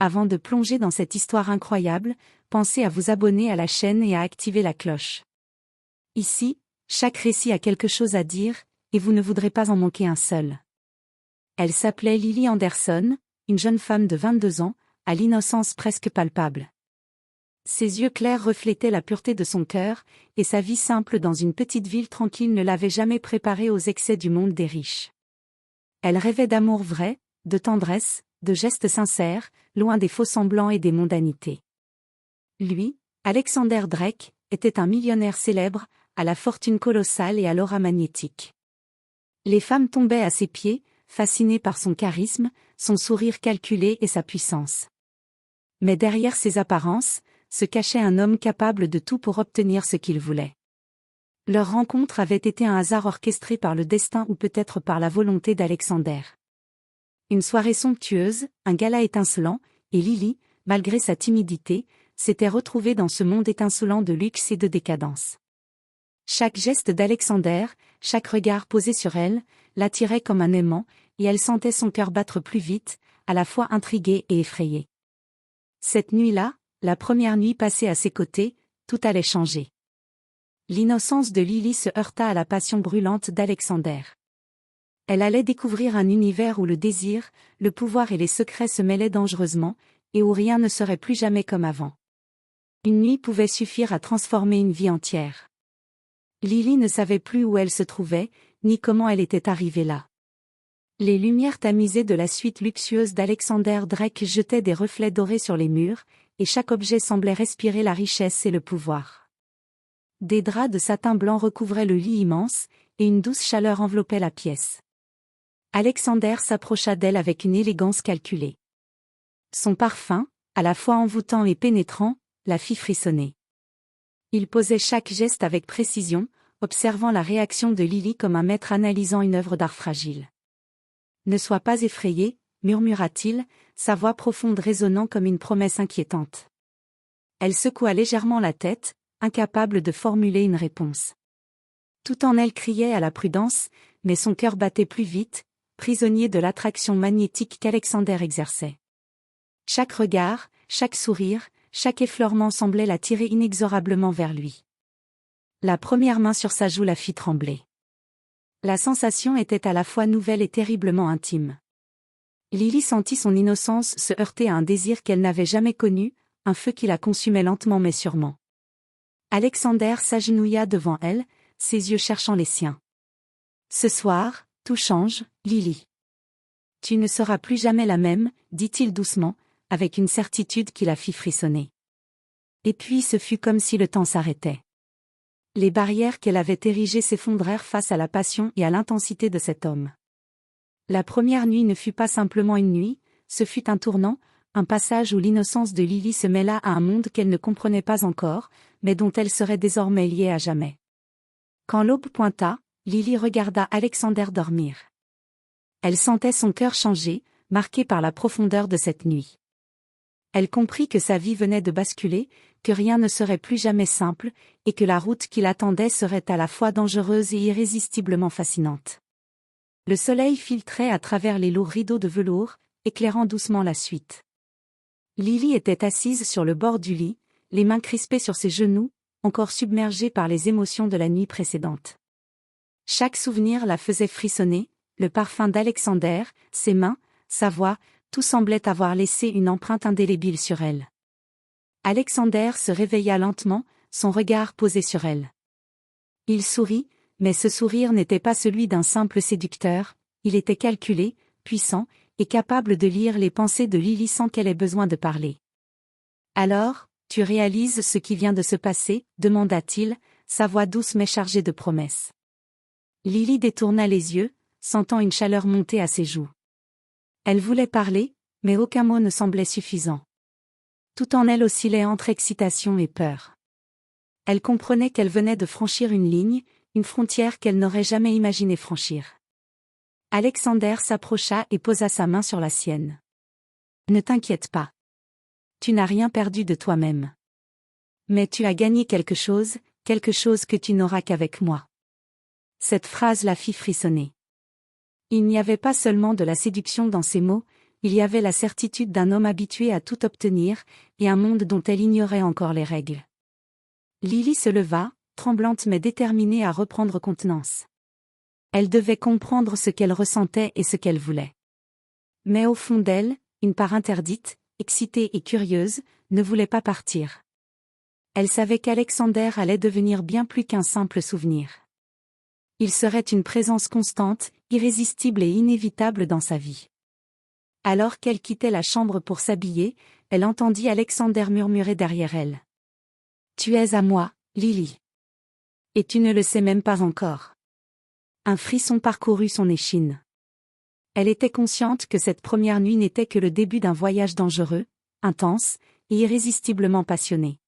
Avant de plonger dans cette histoire incroyable, pensez à vous abonner à la chaîne et à activer la cloche. Ici, chaque récit a quelque chose à dire, et vous ne voudrez pas en manquer un seul. Elle s'appelait Lily Anderson, une jeune femme de 22 ans, à l'innocence presque palpable. Ses yeux clairs reflétaient la pureté de son cœur, et sa vie simple dans une petite ville tranquille ne l'avait jamais préparée aux excès du monde des riches. Elle rêvait d'amour vrai, de tendresse, de gestes sincères, loin des faux-semblants et des mondanités. Lui, Alexander Drake, était un millionnaire célèbre, à la fortune colossale et à l'aura magnétique. Les femmes tombaient à ses pieds, fascinées par son charisme, son sourire calculé et sa puissance. Mais derrière ces apparences, se cachait un homme capable de tout pour obtenir ce qu'il voulait. Leur rencontre avait été un hasard orchestré par le destin ou peut-être par la volonté d'Alexander. Une soirée somptueuse, un gala étincelant, et Lily, malgré sa timidité, s'était retrouvée dans ce monde étincelant de luxe et de décadence. Chaque geste d'Alexander, chaque regard posé sur elle, l'attirait comme un aimant, et elle sentait son cœur battre plus vite, à la fois intriguée et effrayée. Cette nuit-là, la première nuit passée à ses côtés, tout allait changer. L'innocence de Lily se heurta à la passion brûlante d'Alexander. Elle allait découvrir un univers où le désir, le pouvoir et les secrets se mêlaient dangereusement, et où rien ne serait plus jamais comme avant. Une nuit pouvait suffire à transformer une vie entière. Lily ne savait plus où elle se trouvait, ni comment elle était arrivée là. Les lumières tamisées de la suite luxueuse d'Alexander Drake jetaient des reflets dorés sur les murs, et chaque objet semblait respirer la richesse et le pouvoir. Des draps de satin blanc recouvraient le lit immense, et une douce chaleur enveloppait la pièce. Alexander s'approcha d'elle avec une élégance calculée. Son parfum, à la fois envoûtant et pénétrant, la fit frissonner. Il posait chaque geste avec précision, observant la réaction de Lily comme un maître analysant une œuvre d'art fragile. « Ne sois pas effrayée, murmura-t-il, sa voix profonde résonnant comme une promesse inquiétante. Elle secoua légèrement la tête, incapable de formuler une réponse. Tout en elle criait à la prudence, mais son cœur battait plus vite, prisonnier de l'attraction magnétique qu'Alexander exerçait. Chaque regard, chaque sourire, chaque effleurement semblait la tirer inexorablement vers lui. La première main sur sa joue la fit trembler. La sensation était à la fois nouvelle et terriblement intime. Lily sentit son innocence se heurter à un désir qu'elle n'avait jamais connu, un feu qui la consumait lentement mais sûrement. Alexander s'agenouilla devant elle, ses yeux cherchant les siens. « Ce soir, tout change, Lily. Tu ne seras plus jamais la même, dit-il doucement, avec une certitude qui la fit frissonner. Et puis ce fut comme si le temps s'arrêtait. Les barrières qu'elle avait érigées s'effondrèrent face à la passion et à l'intensité de cet homme. La première nuit ne fut pas simplement une nuit, ce fut un tournant, un passage où l'innocence de Lily se mêla à un monde qu'elle ne comprenait pas encore, mais dont elle serait désormais liée à jamais. Quand l'aube pointa, Lily regarda Alexander dormir. Elle sentait son cœur changer, marqué par la profondeur de cette nuit. Elle comprit que sa vie venait de basculer, que rien ne serait plus jamais simple, et que la route qui l'attendait serait à la fois dangereuse et irrésistiblement fascinante. Le soleil filtrait à travers les lourds rideaux de velours, éclairant doucement la suite. Lily était assise sur le bord du lit, les mains crispées sur ses genoux, encore submergée par les émotions de la nuit précédente. Chaque souvenir la faisait frissonner, le parfum d'Alexander, ses mains, sa voix, tout semblait avoir laissé une empreinte indélébile sur elle. Alexander se réveilla lentement, son regard posé sur elle. Il sourit, mais ce sourire n'était pas celui d'un simple séducteur, il était calculé, puissant, et capable de lire les pensées de Lily sans qu'elle ait besoin de parler. « Alors, tu réalises ce qui vient de se passer ?» demanda-t-il, sa voix douce mais chargée de promesses. Lily détourna les yeux, sentant une chaleur monter à ses joues. Elle voulait parler, mais aucun mot ne semblait suffisant. Tout en elle oscillait entre excitation et peur. Elle comprenait qu'elle venait de franchir une ligne, une frontière qu'elle n'aurait jamais imaginé franchir. Alexander s'approcha et posa sa main sur la sienne. « Ne t'inquiète pas. Tu n'as rien perdu de toi-même. Mais tu as gagné quelque chose que tu n'auras qu'avec moi. » Cette phrase la fit frissonner. Il n'y avait pas seulement de la séduction dans ces mots, il y avait la certitude d'un homme habitué à tout obtenir, et un monde dont elle ignorait encore les règles. Lily se leva, tremblante mais déterminée à reprendre contenance. Elle devait comprendre ce qu'elle ressentait et ce qu'elle voulait. Mais au fond d'elle, une part interdite, excitée et curieuse, ne voulait pas partir. Elle savait qu'Alexander allait devenir bien plus qu'un simple souvenir. Il serait une présence constante, irrésistible et inévitable dans sa vie. Alors qu'elle quittait la chambre pour s'habiller, elle entendit Alexander murmurer derrière elle. « Tu es à moi, Lily. Et tu ne le sais même pas encore. » Un frisson parcourut son échine. Elle était consciente que cette première nuit n'était que le début d'un voyage dangereux, intense, et irrésistiblement passionné.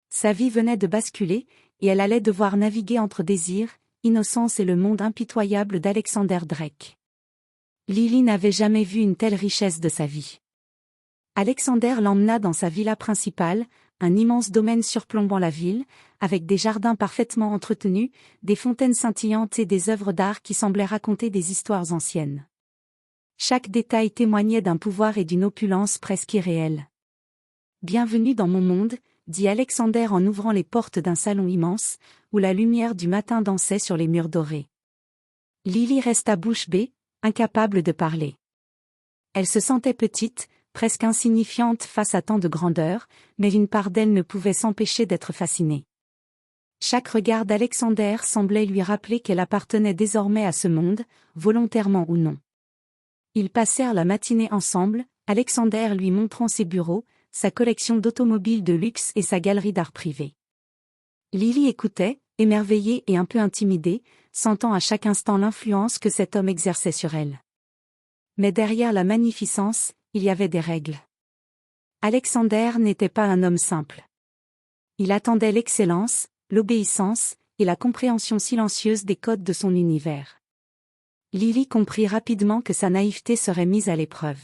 Sa vie venait de basculer, et elle allait devoir naviguer entre désir, innocence et le monde impitoyable d'Alexander Drake. Lily n'avait jamais vu une telle richesse de sa vie. Alexander l'emmena dans sa villa principale, un immense domaine surplombant la ville, avec des jardins parfaitement entretenus, des fontaines scintillantes et des œuvres d'art qui semblaient raconter des histoires anciennes. Chaque détail témoignait d'un pouvoir et d'une opulence presque irréels. « Bienvenue dans mon monde », dit Alexander en ouvrant les portes d'un salon immense, où la lumière du matin dansait sur les murs dorés. Lily resta bouche bée, incapable de parler. Elle se sentait petite, presque insignifiante face à tant de grandeur, mais une part d'elle ne pouvait s'empêcher d'être fascinée. Chaque regard d'Alexander semblait lui rappeler qu'elle appartenait désormais à ce monde, volontairement ou non. Ils passèrent la matinée ensemble, Alexander lui montrant ses bureaux, sa collection d'automobiles de luxe et sa galerie d'art privé. Lily écoutait, émerveillée et un peu intimidée, sentant à chaque instant l'influence que cet homme exerçait sur elle. Mais derrière la magnificence, il y avait des règles. Alexander n'était pas un homme simple. Il attendait l'excellence, l'obéissance, et la compréhension silencieuse des codes de son univers. Lily comprit rapidement que sa naïveté serait mise à l'épreuve.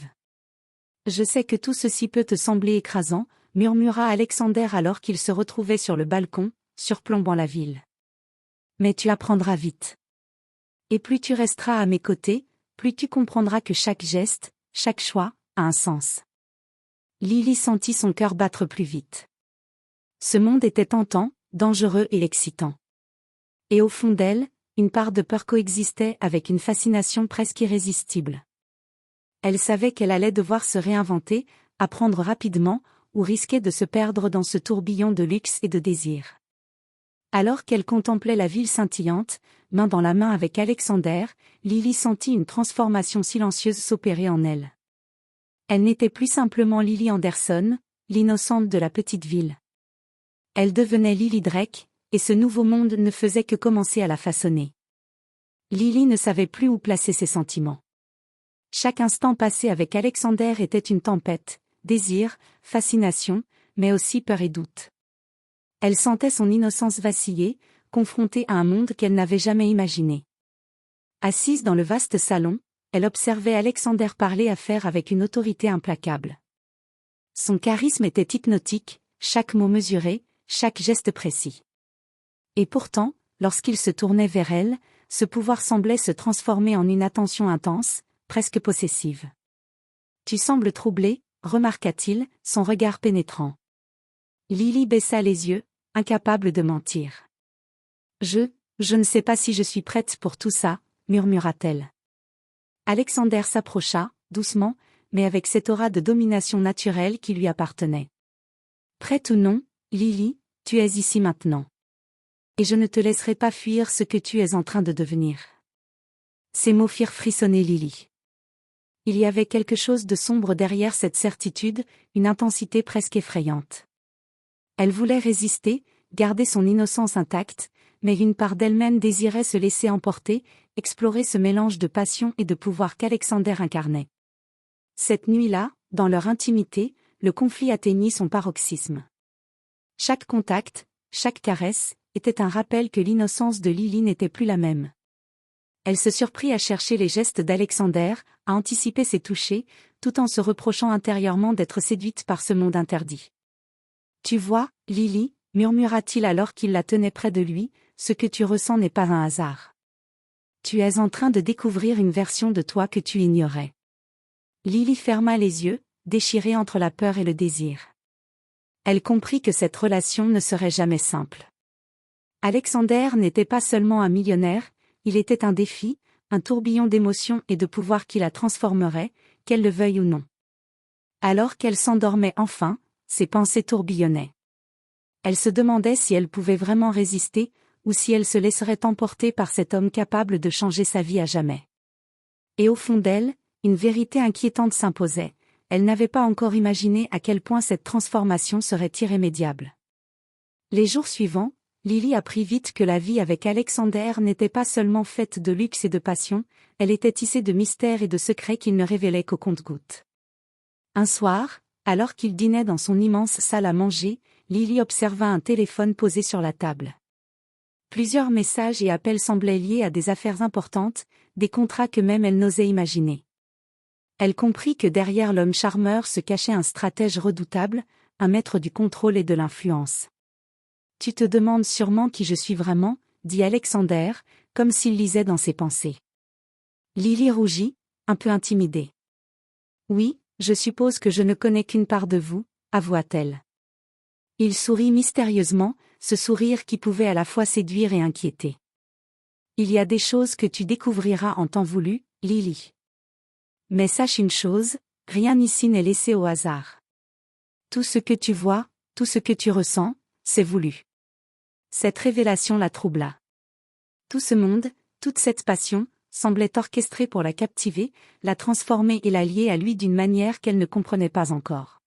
« Je sais que tout ceci peut te sembler écrasant », murmura Alexander alors qu'il se retrouvait sur le balcon, surplombant la ville. « Mais tu apprendras vite. Et plus tu resteras à mes côtés, plus tu comprendras que chaque geste, chaque choix, a un sens. » Lily sentit son cœur battre plus vite. Ce monde était tentant, dangereux et excitant. Et au fond d'elle, une part de peur coexistait avec une fascination presque irrésistible. Elle savait qu'elle allait devoir se réinventer, apprendre rapidement, ou risquer de se perdre dans ce tourbillon de luxe et de désir. Alors qu'elle contemplait la ville scintillante, main dans la main avec Alexander, Lily sentit une transformation silencieuse s'opérer en elle. Elle n'était plus simplement Lily Anderson, l'innocente de la petite ville. Elle devenait Lily Drake, et ce nouveau monde ne faisait que commencer à la façonner. Lily ne savait plus où placer ses sentiments. Chaque instant passé avec Alexander était une tempête, désir, fascination, mais aussi peur et doute. Elle sentait son innocence vaciller, confrontée à un monde qu'elle n'avait jamais imaginé. Assise dans le vaste salon, elle observait Alexander parler à faire avec une autorité implacable. Son charisme était hypnotique, chaque mot mesuré, chaque geste précis. Et pourtant, lorsqu'il se tournait vers elle, ce pouvoir semblait se transformer en une attention intense, presque possessive. « Tu sembles troublée », remarqua-t-il, son regard pénétrant. Lily baissa les yeux, incapable de mentir. « Je ne sais pas si je suis prête pour tout ça », murmura-t-elle. Alexander s'approcha, doucement, mais avec cette aura de domination naturelle qui lui appartenait. « Prête ou non, Lily, tu es ici maintenant. Et je ne te laisserai pas fuir ce que tu es en train de devenir. » Ces mots firent frissonner Lily. Il y avait quelque chose de sombre derrière cette certitude, une intensité presque effrayante. Elle voulait résister, garder son innocence intacte, mais une part d'elle-même désirait se laisser emporter, explorer ce mélange de passion et de pouvoir qu'Alexander incarnait. Cette nuit-là, dans leur intimité, le conflit atteignit son paroxysme. Chaque contact, chaque caresse, était un rappel que l'innocence de Lily n'était plus la même. Elle se surprit à chercher les gestes d'Alexander, à anticiper ses touchés, tout en se reprochant intérieurement d'être séduite par ce monde interdit. « Tu vois, Lily, » murmura-t-il alors qu'il la tenait près de lui, « ce que tu ressens n'est pas un hasard. Tu es en train de découvrir une version de toi que tu ignorais. » Lily ferma les yeux, déchirée entre la peur et le désir. Elle comprit que cette relation ne serait jamais simple. Alexander n'était pas seulement un millionnaire, il était un défi, un tourbillon d'émotions et de pouvoir qui la transformerait, qu'elle le veuille ou non. Alors qu'elle s'endormait enfin, ses pensées tourbillonnaient. Elle se demandait si elle pouvait vraiment résister, ou si elle se laisserait emporter par cet homme capable de changer sa vie à jamais. Et au fond d'elle, une vérité inquiétante s'imposait, elle n'avait pas encore imaginé à quel point cette transformation serait irrémédiable. Les jours suivants, Lily apprit vite que la vie avec Alexander n'était pas seulement faite de luxe et de passion, elle était tissée de mystères et de secrets qu'il ne révélait qu'au compte-gouttes. Un soir, alors qu'il dînait dans son immense salle à manger, Lily observa un téléphone posé sur la table. Plusieurs messages et appels semblaient liés à des affaires importantes, des contrats que même elle n'osait imaginer. Elle comprit que derrière l'homme charmeur se cachait un stratège redoutable, un maître du contrôle et de l'influence. « Tu te demandes sûrement qui je suis vraiment », dit Alexander, comme s'il lisait dans ses pensées. Lily rougit, un peu intimidée. « Oui, je suppose que je ne connais qu'une part de vous », avoua-t-elle. Il sourit mystérieusement, ce sourire qui pouvait à la fois séduire et inquiéter. « Il y a des choses que tu découvriras en temps voulu, Lily. Mais sache une chose, rien ici n'est laissé au hasard. Tout ce que tu vois, tout ce que tu ressens, c'est voulu. » Cette révélation la troubla. Tout ce monde, toute cette passion, semblait orchestrée pour la captiver, la transformer et la lier à lui d'une manière qu'elle ne comprenait pas encore.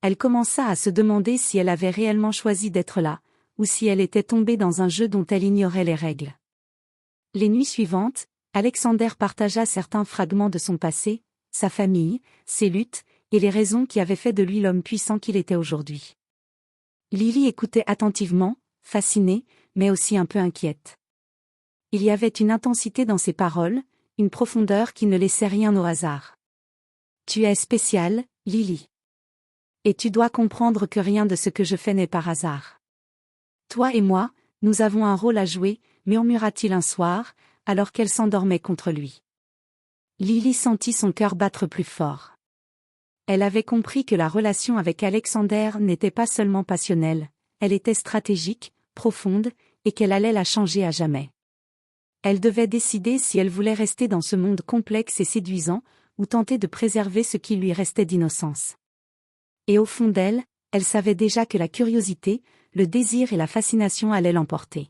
Elle commença à se demander si elle avait réellement choisi d'être là, ou si elle était tombée dans un jeu dont elle ignorait les règles. Les nuits suivantes, Alexander partagea certains fragments de son passé, sa famille, ses luttes, et les raisons qui avaient fait de lui l'homme puissant qu'il était aujourd'hui. Lily écoutait attentivement, fascinée, mais aussi un peu inquiète. Il y avait une intensité dans ses paroles, une profondeur qui ne laissait rien au hasard. « Tu es spéciale, Lily. Et tu dois comprendre que rien de ce que je fais n'est par hasard. Toi et moi, nous avons un rôle à jouer, murmura-t-il un soir, alors qu'elle s'endormait contre lui. Lily sentit son cœur battre plus fort. Elle avait compris que la relation avec Alexander n'était pas seulement passionnelle, elle était stratégique, profonde, et qu'elle allait la changer à jamais. Elle devait décider si elle voulait rester dans ce monde complexe et séduisant, ou tenter de préserver ce qui lui restait d'innocence. Et au fond d'elle, elle savait déjà que la curiosité, le désir et la fascination allaient l'emporter.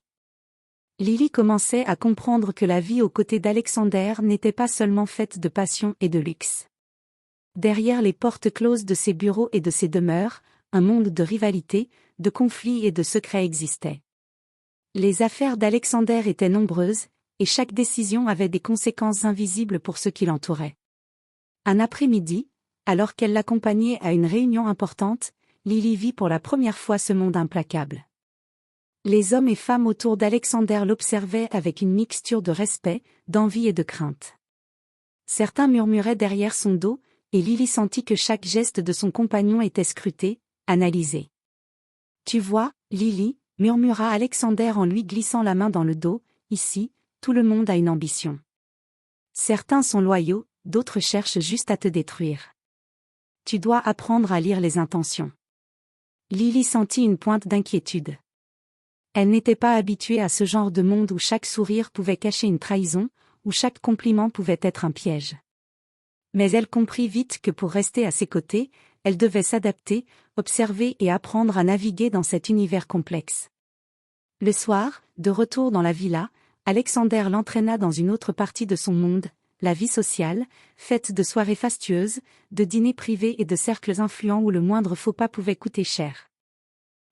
Lily commençait à comprendre que la vie aux côtés d'Alexander n'était pas seulement faite de passion et de luxe. Derrière les portes closes de ses bureaux et de ses demeures, un monde de rivalité, de conflits et de secrets existait. Les affaires d'Alexander étaient nombreuses, et chaque décision avait des conséquences invisibles pour ceux qui l'entouraient. Un après-midi, alors qu'elle l'accompagnait à une réunion importante, Lily vit pour la première fois ce monde implacable. Les hommes et femmes autour d'Alexander l'observaient avec une mixture de respect, d'envie et de crainte. Certains murmuraient derrière son dos, et Lily sentit que chaque geste de son compagnon était scruté, analysé. « Tu vois, Lily, » murmura Alexander en lui glissant la main dans le dos, « ici, tout le monde a une ambition. Certains sont loyaux, d'autres cherchent juste à te détruire. Tu dois apprendre à lire les intentions. » Lily sentit une pointe d'inquiétude. Elle n'était pas habituée à ce genre de monde où chaque sourire pouvait cacher une trahison, où chaque compliment pouvait être un piège. Mais elle comprit vite que pour rester à ses côtés, elle devait s'adapter, observer et apprendre à naviguer dans cet univers complexe. Le soir, de retour dans la villa, Alexander l'entraîna dans une autre partie de son monde, la vie sociale, faite de soirées fastueuses, de dîners privés et de cercles influents où le moindre faux pas pouvait coûter cher.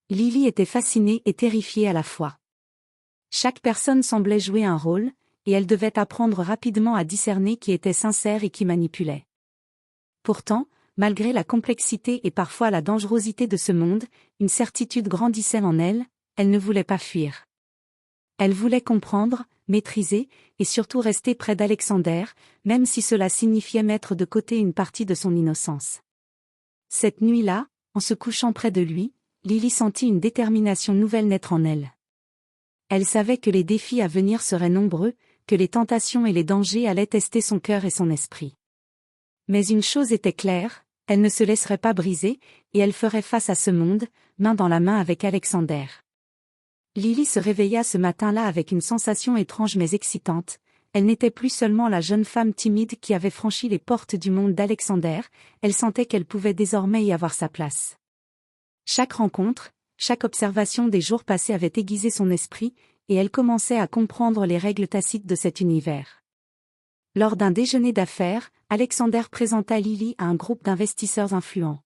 Lily était fascinée et terrifiée à la fois. Chaque personne semblait jouer un rôle, et elle devait apprendre rapidement à discerner qui était sincère et qui manipulait. Pourtant, malgré la complexité et parfois la dangerosité de ce monde, une certitude grandissait en elle, elle ne voulait pas fuir. Elle voulait comprendre, maîtriser, et surtout rester près d'Alexander, même si cela signifiait mettre de côté une partie de son innocence. Cette nuit-là, en se couchant près de lui, Lily sentit une détermination nouvelle naître en elle. Elle savait que les défis à venir seraient nombreux, que les tentations et les dangers allaient tester son cœur et son esprit. Mais une chose était claire, elle ne se laisserait pas briser, et elle ferait face à ce monde, main dans la main avec Alexander. Lily se réveilla ce matin-là avec une sensation étrange mais excitante. Elle n'était plus seulement la jeune femme timide qui avait franchi les portes du monde d'Alexander, elle sentait qu'elle pouvait désormais y avoir sa place. Chaque rencontre, chaque observation des jours passés avait aiguisé son esprit, et elle commençait à comprendre les règles tacites de cet univers. Lors d'un déjeuner d'affaires, Alexander présenta Lily à un groupe d'investisseurs influents.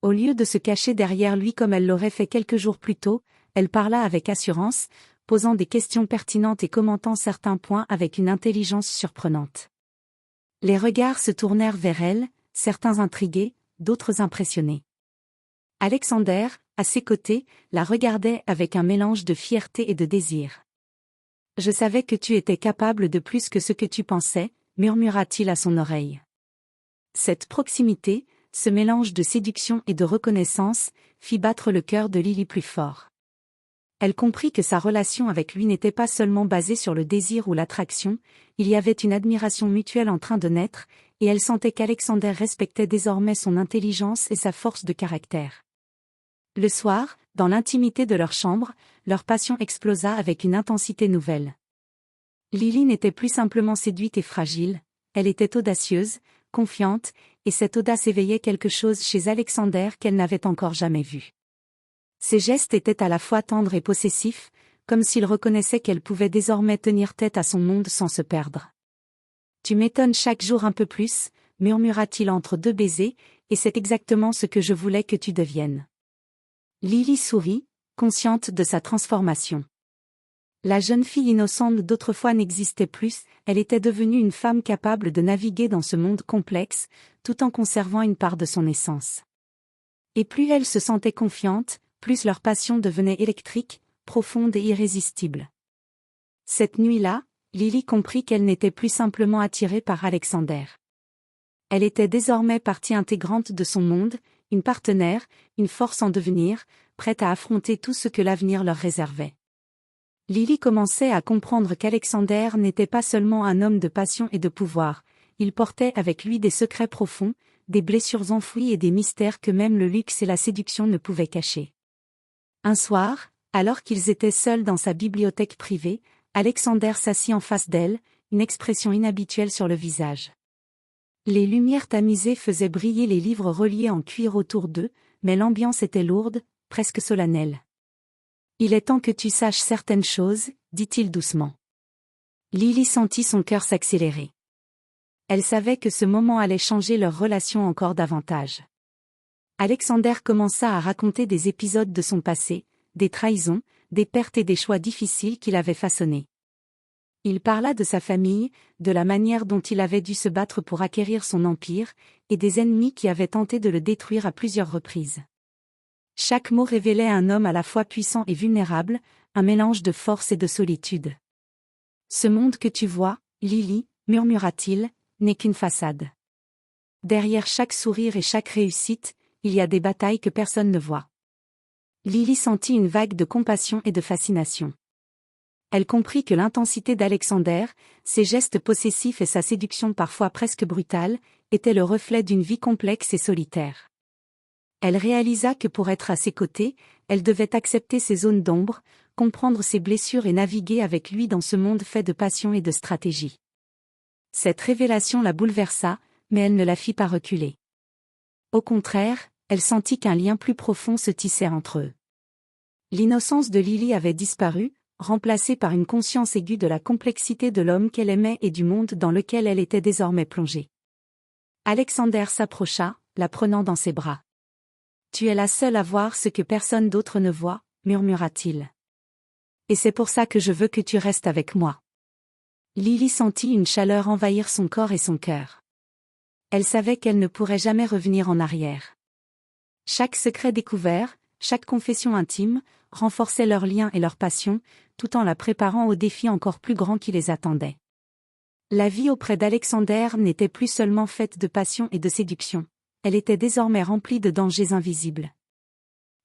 Au lieu de se cacher derrière lui comme elle l'aurait fait quelques jours plus tôt, elle parla avec assurance, posant des questions pertinentes et commentant certains points avec une intelligence surprenante. Les regards se tournèrent vers elle, certains intrigués, d'autres impressionnés. Alexander, à ses côtés, la regardait avec un mélange de fierté et de désir. « Je savais que tu étais capable de plus que ce que tu pensais », murmura-t-il à son oreille. Cette proximité, ce mélange de séduction et de reconnaissance, fit battre le cœur de Lily plus fort. Elle comprit que sa relation avec lui n'était pas seulement basée sur le désir ou l'attraction, il y avait une admiration mutuelle en train de naître, et elle sentait qu'Alexander respectait désormais son intelligence et sa force de caractère. Le soir, dans l'intimité de leur chambre, leur passion explosa avec une intensité nouvelle. Lily n'était plus simplement séduite et fragile, elle était audacieuse, confiante, et cette audace éveillait quelque chose chez Alexander qu'elle n'avait encore jamais vu. Ses gestes étaient à la fois tendres et possessifs, comme s'il reconnaissait qu'elle pouvait désormais tenir tête à son monde sans se perdre. « Tu m'étonnes chaque jour un peu plus », murmura-t-il entre deux baisers, et c'est exactement ce que je voulais que tu deviennes. Lily sourit, consciente de sa transformation. La jeune fille innocente d'autrefois n'existait plus, elle était devenue une femme capable de naviguer dans ce monde complexe, tout en conservant une part de son essence. Et plus elle se sentait confiante, plus leur passion devenait électrique, profonde et irrésistible. Cette nuit-là, Lily comprit qu'elle n'était plus simplement attirée par Alexander. Elle était désormais partie intégrante de son monde, une partenaire, une force en devenir, prête à affronter tout ce que l'avenir leur réservait. Lily commençait à comprendre qu'Alexander n'était pas seulement un homme de passion et de pouvoir, il portait avec lui des secrets profonds, des blessures enfouies et des mystères que même le luxe et la séduction ne pouvaient cacher. Un soir, alors qu'ils étaient seuls dans sa bibliothèque privée, Alexander s'assit en face d'elle, une expression inhabituelle sur le visage. Les lumières tamisées faisaient briller les livres reliés en cuir autour d'eux, mais l'ambiance était lourde, presque solennelle. « Il est temps que tu saches certaines choses, dit-il doucement. Lily sentit son cœur s'accélérer. Elle savait que ce moment allait changer leur relation encore davantage. Alexander commença à raconter des épisodes de son passé, des trahisons, des pertes et des choix difficiles qu'il avait façonnés. Il parla de sa famille, de la manière dont il avait dû se battre pour acquérir son empire, et des ennemis qui avaient tenté de le détruire à plusieurs reprises. Chaque mot révélait un homme à la fois puissant et vulnérable, un mélange de force et de solitude. « Ce monde que tu vois, Lily, murmura-t-il, n'est qu'une façade. Derrière chaque sourire et chaque réussite, il y a des batailles que personne ne voit. » Lily sentit une vague de compassion et de fascination. Elle comprit que l'intensité d'Alexander, ses gestes possessifs et sa séduction parfois presque brutale, étaient le reflet d'une vie complexe et solitaire. Elle réalisa que pour être à ses côtés, elle devait accepter ses zones d'ombre, comprendre ses blessures et naviguer avec lui dans ce monde fait de passion et de stratégie. Cette révélation la bouleversa, mais elle ne la fit pas reculer. Au contraire, elle sentit qu'un lien plus profond se tissait entre eux. L'innocence de Lily avait disparu, remplacée par une conscience aiguë de la complexité de l'homme qu'elle aimait et du monde dans lequel elle était désormais plongée. Alexander s'approcha, la prenant dans ses bras. « Tu es la seule à voir ce que personne d'autre ne voit, » murmura-t-il. « Et c'est pour ça que je veux que tu restes avec moi. » Lily sentit une chaleur envahir son corps et son cœur. Elle savait qu'elle ne pourrait jamais revenir en arrière. Chaque secret découvert, chaque confession intime, renforçait leur lien et leur passion, tout en la préparant aux défis encore plus grands qui les attendaient. La vie auprès d'Alexander n'était plus seulement faite de passion et de séduction. Elle était désormais remplie de dangers invisibles.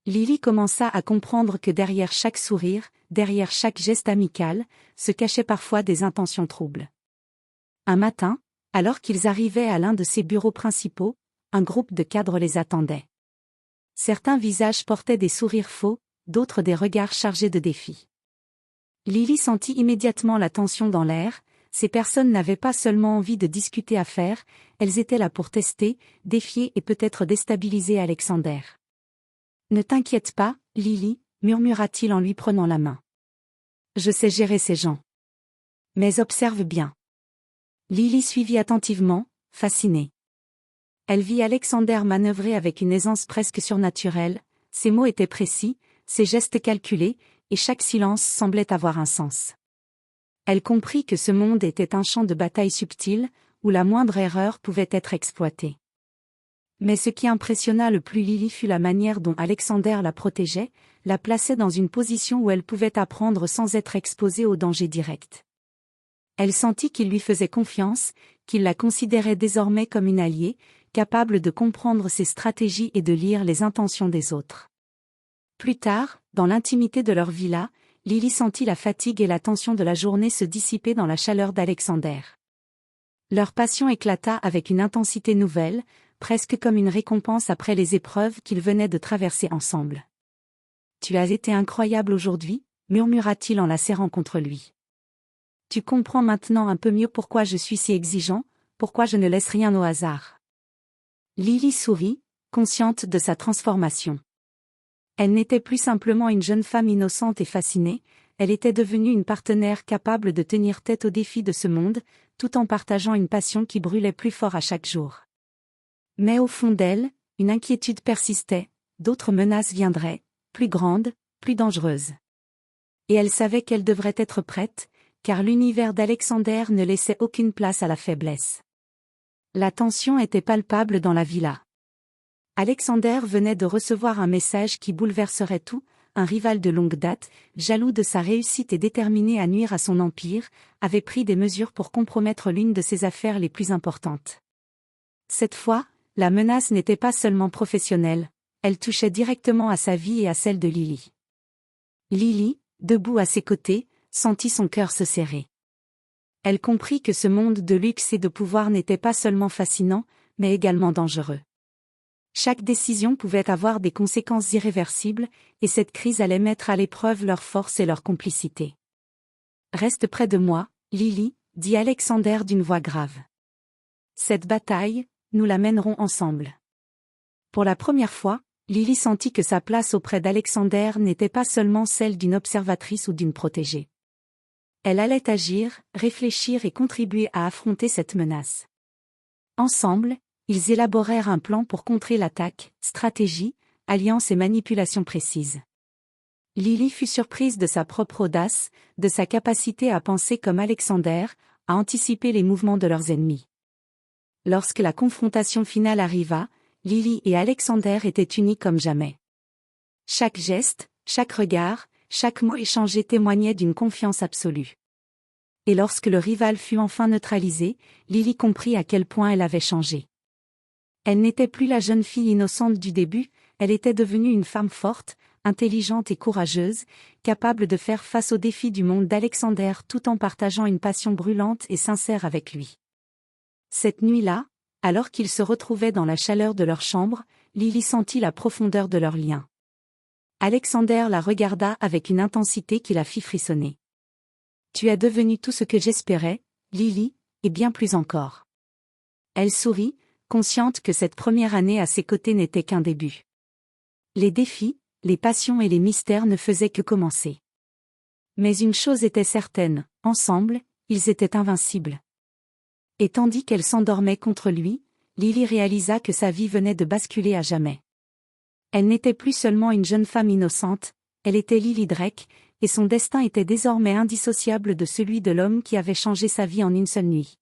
Lily commença à comprendre que derrière chaque sourire, derrière chaque geste amical, se cachaient parfois des intentions troubles. Un matin, Alors qu'ils arrivaient à l'un de ses bureaux principaux, un groupe de cadres les attendait. Certains visages portaient des sourires faux, d'autres des regards chargés de défis. Lily sentit immédiatement la tension dans l'air. Ces personnes n'avaient pas seulement envie de discuter affaires, elles étaient là pour tester, défier et peut-être déstabiliser Alexander. « Ne t'inquiète pas, Lily, » murmura-t-il en lui prenant la main. « Je sais gérer ces gens. Mais observe bien. » Lily suivit attentivement, fascinée. Elle vit Alexander manœuvrer avec une aisance presque surnaturelle, ses mots étaient précis, ses gestes calculés, et chaque silence semblait avoir un sens. Elle comprit que ce monde était un champ de bataille subtil, où la moindre erreur pouvait être exploitée. Mais ce qui impressionna le plus Lily fut la manière dont Alexander la protégeait, la plaçait dans une position où elle pouvait apprendre sans être exposée au danger direct. Elle sentit qu'il lui faisait confiance, qu'il la considérait désormais comme une alliée, capable de comprendre ses stratégies et de lire les intentions des autres. Plus tard, dans l'intimité de leur villa, Lily sentit la fatigue et la tension de la journée se dissiper dans la chaleur d'Alexander. Leur passion éclata avec une intensité nouvelle, presque comme une récompense après les épreuves qu'ils venaient de traverser ensemble. « Tu as été incroyable aujourd'hui » murmura-t-il en la serrant contre lui. « Tu comprends maintenant un peu mieux pourquoi je suis si exigeant, pourquoi je ne laisse rien au hasard. » Lily sourit, consciente de sa transformation. Elle n'était plus simplement une jeune femme innocente et fascinée, elle était devenue une partenaire capable de tenir tête aux défis de ce monde, tout en partageant une passion qui brûlait plus fort à chaque jour. Mais au fond d'elle, une inquiétude persistait, d'autres menaces viendraient, plus grandes, plus dangereuses. Et elle savait qu'elle devrait être prête, car l'univers d'Alexander ne laissait aucune place à la faiblesse. La tension était palpable dans la villa. Alexander venait de recevoir un message qui bouleverserait tout, un rival de longue date, jaloux de sa réussite et déterminé à nuire à son empire, avait pris des mesures pour compromettre l'une de ses affaires les plus importantes. Cette fois, la menace n'était pas seulement professionnelle, elle touchait directement à sa vie et à celle de Lily. Lily, debout à ses côtés, sentit son cœur se serrer. Elle comprit que ce monde de luxe et de pouvoir n'était pas seulement fascinant, mais également dangereux. Chaque décision pouvait avoir des conséquences irréversibles, et cette crise allait mettre à l'épreuve leur force et leur complicité. « Reste près de moi, Lily » dit Alexander d'une voix grave. « Cette bataille, nous la mènerons ensemble. » Pour la première fois, Lily sentit que sa place auprès d'Alexander n'était pas seulement celle d'une observatrice ou d'une protégée. Elle allait agir, réfléchir et contribuer à affronter cette menace. Ensemble, ils élaborèrent un plan pour contrer l'attaque, stratégie, alliance et manipulation précise. Lily fut surprise de sa propre audace, de sa capacité à penser comme Alexander, à anticiper les mouvements de leurs ennemis. Lorsque la confrontation finale arriva, Lily et Alexander étaient unis comme jamais. Chaque geste, chaque regard, chaque mot échangé témoignait d'une confiance absolue. Et lorsque le rival fut enfin neutralisé, Lily comprit à quel point elle avait changé. Elle n'était plus la jeune fille innocente du début, elle était devenue une femme forte, intelligente et courageuse, capable de faire face aux défis du monde d'Alexander tout en partageant une passion brûlante et sincère avec lui. Cette nuit-là, alors qu'ils se retrouvaient dans la chaleur de leur chambre, Lily sentit la profondeur de leur lien. Alexander la regarda avec une intensité qui la fit frissonner. « Tu es devenue tout ce que j'espérais, Lily, et bien plus encore. » Elle sourit, consciente que cette première année à ses côtés n'était qu'un début. Les défis, les passions et les mystères ne faisaient que commencer. Mais une chose était certaine, ensemble, ils étaient invincibles. Et tandis qu'elle s'endormait contre lui, Lily réalisa que sa vie venait de basculer à jamais. Elle n'était plus seulement une jeune femme innocente, elle était Lily Drake, et son destin était désormais indissociable de celui de l'homme qui avait changé sa vie en une seule nuit.